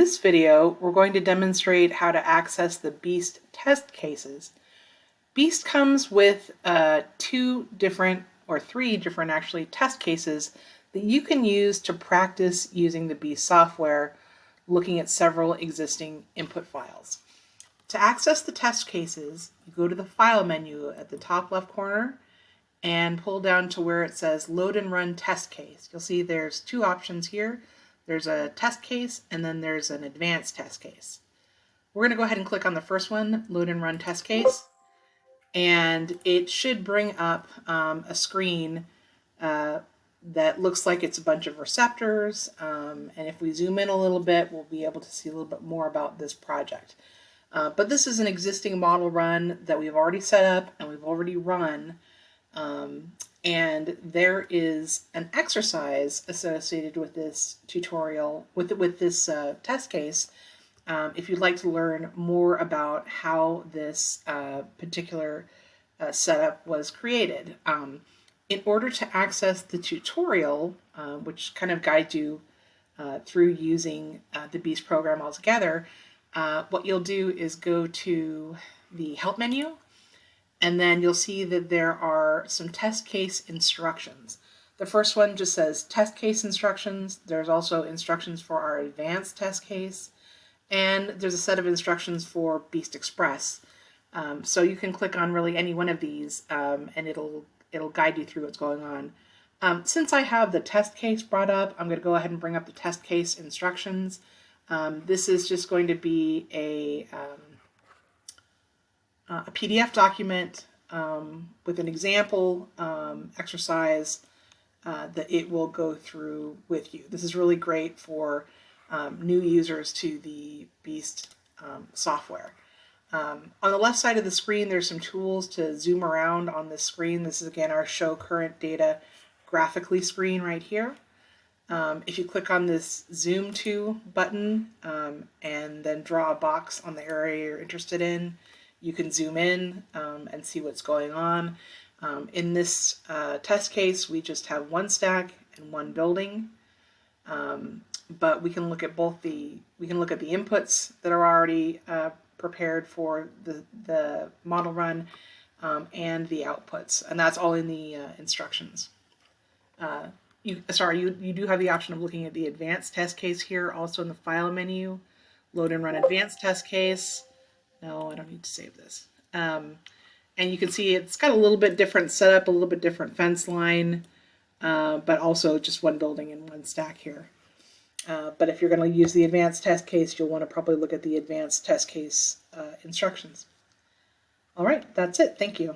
this video, we're going to demonstrate how to access the BEEST test cases. BEEST comes with three different actually test cases that you can use to practice using the BEEST software, looking at several existing input files. To access the test cases, you go to the File menu at the top left corner and pull down to where it says Load and Run Test Case. You'll see there's two options here. There's a test case and then there's an advanced test case. We're going to go ahead and click on the first one, Load and Run Test Case, and it should bring up a screen that looks like it's a bunch of receptors, and if we zoom in a little bit, we'll be able to see a little bit more about this project. But this is an existing model run that we've already set up and we've already run. And there is an exercise associated with this tutorial, with this test case, if you'd like to learn more about how this particular setup was created. In order to access the tutorial, which kind of guides you through using the BEEST program altogether, what you'll do is go to the Help menu, and then you'll see that there are some test case instructions. The first one just says test case instructions. There's also instructions for our advanced test case, and there's a set of instructions for BEEST Express. So you can click on really any one of these, and it'll guide you through what's going on. Since I have the test case brought up, I'm going to go ahead and bring up the test case instructions. This is just going to be a PDF document with an example exercise that it will go through with you. This is really great for new users to the BEEST software. On the left side of the screen, there's some tools to zoom around on this screen. This is again our Show Current Data graphically screen right here. If you click on this Zoom To button and then draw a box on the area you're interested in, you can zoom in and see what's going on. In this test case, we just have one stack and one building, but we can look at the inputs that are already prepared for the model run and the outputs, and that's all in the instructions. You do have the option of looking at the advanced test case here, also in the File menu. Load and Run Advanced Test Case. No, I don't need to save this. And you can see it's got a little bit different setup, a little bit different fence line, but also just one building and one stack here. But if you're going to use the advanced test case, you'll want to probably look at the advanced test case instructions. All right, that's it. Thank you.